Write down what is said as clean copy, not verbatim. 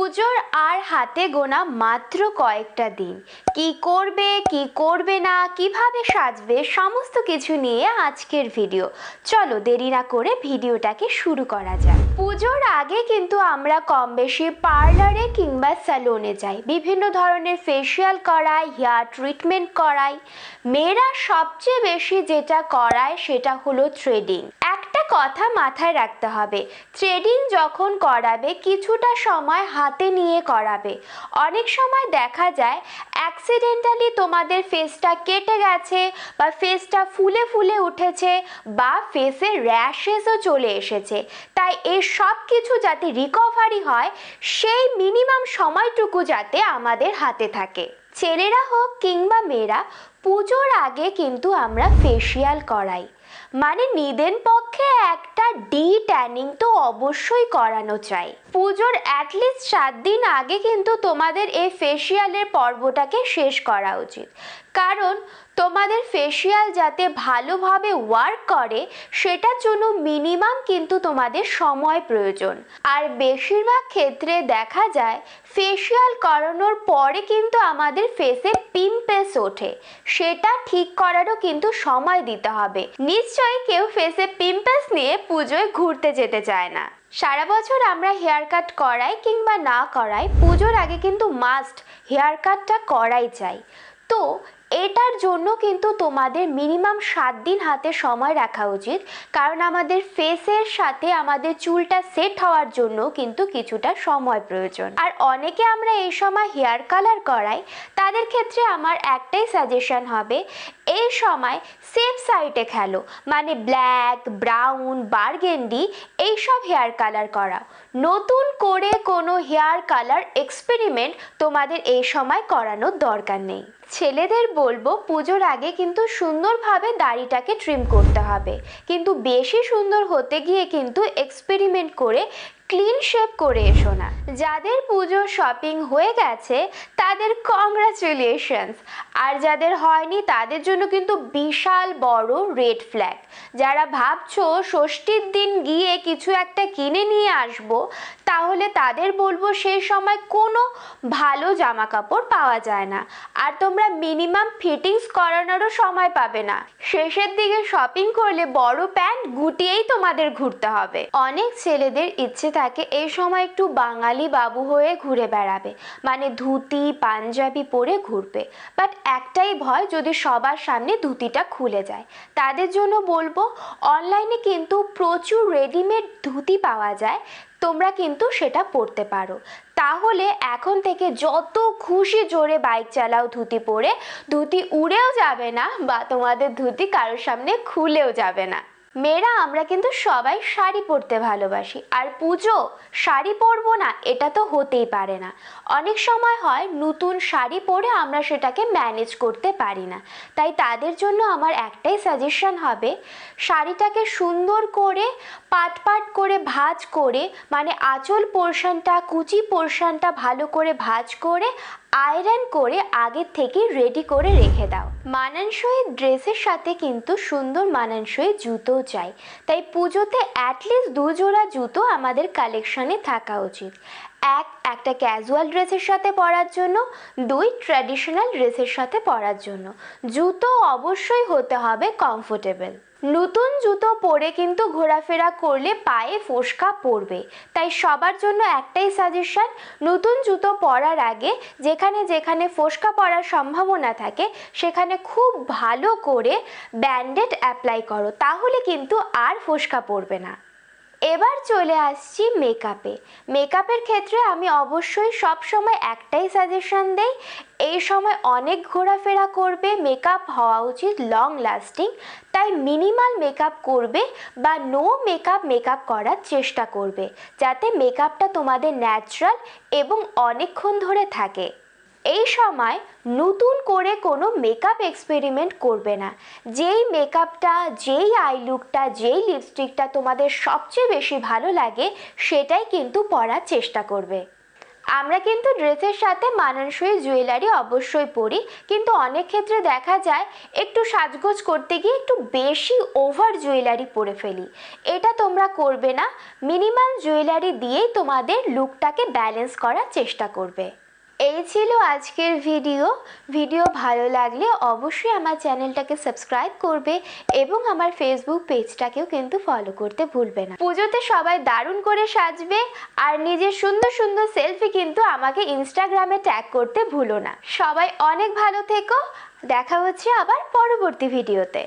পুজোর আর হাতে গোনা মাত্র কয়েকটা দিন। কি করবে কি করবে না, কিভাবে সাজবে, সমস্ত কিছু নিয়ে আজকের ভিডিও। চলো দেরি না করে ভিডিওটাকে শুরু করা যাক। পুজোর আগে কিন্তু আমরা কম বেশি পার্লারে কিংবা স্যালনে যাই, বিভিন্ন ধরনের ফেসিয়াল করাই, হেয়ার ট্রিটমেন্ট করাই। মেয়েরা সবচেয়ে বেশি যেটা করায় সেটা হলো থ্রেডিং। একটা কথা মাথায় রাখতে হবে, থ্রেডিং যখন করাবে কিছুটা সময় হাতে নিয়ে করাবে। অনেক সময় দেখা যায় অ্যাক্সিডেন্টালি তোমাদের ফেসটা কেটে গেছে বা ফেসটা ফুলে ফুলে উঠেছে বা ফেসে র্যাশেসও চলে এসেছে। তাই এই সব কিছু যাতে রিকভারি হয় সেই মিনিমাম সময়টুকু যাতে আমাদের হাতে থাকে। ছেলেরা হোক কিংবা মেয়েরা, পুজোর আগে কিন্তু আমরা ফেসিয়াল করাই, মানে নিদেন পক্ষে একটা ট্যানিং তো অবশ্যই করানো চাই। পুজোর অ্যাটলিস্ট 7 দিন আগে কিন্তু তোমাদের এই ফেসিয়ালের পর্বটাকে শেষ করা উচিত, কারণ তোমাদের ফেসিয়াল যাতে ভালোভাবে ওয়ার্ক করে সেটার জন্য মিনিমাম কিন্তু তোমাদের সময় প্রয়োজন। আর বেশিরভাগ ক্ষেত্রে দেখা যায় ফেসিয়াল করানোর পরে কিন্তু আমাদের ফেসে পিম্পলস ওঠে, সেটা ঠিক করারও কিন্তু সময় দিতে হবে। নিশ্চয়ই কেউ ফেসে পিম্পলস নিয়ে পুজোয় ঘুরতে যেতে চায় না। সারা বছর আমরা হেয়ার কাট করাই কিংবা না করাই, পুজোর আগে কিন্তু মাস্ট হেয়ার কাটটা করাই চাই। তো এটার জন্য কিন্তু তোমাদের মিনিমাম 7 দিন হাতে সময় রাখা উচিত, কারণ আমাদের ফেসের সাথে আমাদের চুলটা সেট হওয়ার জন্য কিন্তু কিছুটা সময় প্রয়োজন। আর অনেকে আমরা এই সময় হেয়ার কালার করাই, তাদের ক্ষেত্রে আমার একটাই সাজেশন হবে, এই সময় সেফ সাইডে খেলো, মানে ব্ল্যাক, ব্রাউন, বার্গেন্ডি এইসব হেয়ার কালার করাও। নতুন করে কোনো হেয়ার কালার এক্সপেরিমেন্ট তোমাদের এই সময় করানোর দরকার নেই। ছেলেদের বলবো, পুজোর আগে কিন্তু সুন্দরভাবে দাড়িটাকে ট্রিম করতে হবে, কিন্তু বেশি সুন্দর হতে গিয়ে কিন্তু এক্সপেরিমেন্ট করে ক্লিন শেভ করে এসো না। যাদের পুজোর শপিং হয়ে গেছে তাদের কংগ্রাচুলেশনস, আর যাদের হয়নি তাদের জন্য কিন্তু বিশাল বড় রেড ফ্ল্যাগ। যারা ভাবছো ষষ্ঠীর দিন গিয়ে কিছু একটা কিনে নিয়ে আসবো, তাহলে তাদের বলবো সেই সময় কোনো ভালো জামা কাপড় পাওয়া যায় না, আর তোমরা মিনিমাম ফিটিংস করানোরও সময় পাবে না। শেষের দিকে শপিং করলে বড় প্যান্ট গুটিয়েই তোমাদের ঘুরতে হবে। অনেক ছেলেদের ইচ্ছে থাকে এই সময় একটু বাঙালি বাবু হয়ে ঘুরে বেড়াবে, মানে ধুতি পাঞ্জাবি পরে ঘুরবে। বাট একটাই ভয়, যদি সবার সামনে ধুতিটা খুলে যায়। তাদের জন্য বলবো, অনলাইনে কিন্তু প্রচুর রেডিমেড ধুতি পাওয়া যায়, তোমরা কিন্তু সেটা পরতে পারো। তাহলে এখন থেকে যত খুশি জোরে বাইক চালাও ধুতি পরে, ধুতি উড়েও যাবে না বা তোমাদের ধুতি কারোর সামনে খুলেও যাবে না। মেয়েরা আমরা কিন্তু সবাই শাড়ি পরতে ভালোবাসি, আর পুজো শাড়ি পরবো না এটা তো হতেই পারে না। অনেক সময় হয় নতুন শাড়ি পরে আমরা সেটাকে ম্যানেজ করতে পারি না, তাই তাদের জন্য আমার একটাই সাজেশন হবে, শাড়িটাকে সুন্দর করে পাট পাট করে ভাঁজ করে, মানে আঁচল পোর্শনটা কুচি পোর্শনটা ভালো করে ভাঁজ করে আয়রন করে আগের থেকে রেডি করে রেখে দাও। মানানসই ড্রেসের সাথে কিন্তু সুন্দর মানানসই জুতো চাই, তাই পুজোতে অ্যাটলিস্ট 2 জোড়া জুতো আমাদের কালেকশনে থাকা উচিত। একটা ক্যাজুয়াল ড্রেসের সাথে পরার জন্য, 2 ট্র্যাডিশনাল ড্রেসের সাথে পরার জন্য। জুতো অবশ্যই হতে হবে কমফোর্টেবল। নতুন জুতো পরে কিন্তু ঘোরাফেরা করলে পায়ে ফোস্কা পড়বে, তাই সবার জন্য একটাই সাজেশন, নতুন জুতো পরার আগে যেখানে যেখানে ফোস্কা পড়ার সম্ভাবনা থাকে সেখানে খুব ভালো করে ব্যান্ডেড অ্যাপ্লাই করো, তাহলে কিন্তু আর ফোস্কা পড়বে না। এবার চলে আসছি মেকআপে। মেকআপের ক্ষেত্রে আমি অবশ্যই সব সময় একটাই সাজেশন দেই, এই সময় অনেক ঘোরাফেরা করবে, মেকআপ হওয়া উচিত লং লাস্টিং। তাই মিনিমাল মেকআপ করবে বা নো মেকআপ করার চেষ্টা করবে, যাতে মেকআপটা তোমাদের ন্যাচারাল এবং অনেকক্ষণ ধরে থাকে। এই সময় নতুন করে কোনো মেকআপ এক্সপেরিমেন্ট করবে না। যেই মেকআপটা, যেই আই লুকটা, যেই লিপস্টিকটা তোমাদের সবচেয়ে বেশি ভালো লাগে সেটাই কিন্তু পরার চেষ্টা করবে। আমরা কিন্তু ড্রেসের সাথে মানানসই জুয়েলারি অবশ্যই পরি, কিন্তু অনেক ক্ষেত্রে দেখা যায় একটু সাজগোজ করতে গিয়ে একটু বেশি ওভার জুয়েলারি পরে ফেলি। এটা তোমরা করবে না, মিনিমাম জুয়েলারি দিয়েই তোমাদের লুকটাকে ব্যালেন্স করার চেষ্টা করবে। এই ছিল আজকের ভিডিও ভালো লাগলে অবশ্যই আমার চ্যানেলটাকে সাবস্ক্রাইব করবে এবং আমার ফেসবুক পেজটাকেও কিন্তু ফলো করতে ভুলবে না। পুজোতে সবাই দারুণ করে সাজবে আর নিজের সুন্দর সুন্দর সেলফি কিন্তু আমাকে ইনস্টাগ্রামে ট্যাগ করতে ভুলো না। সবাই অনেক ভালো থেকো, দেখা হচ্ছে আবার পরবর্তী ভিডিওতে।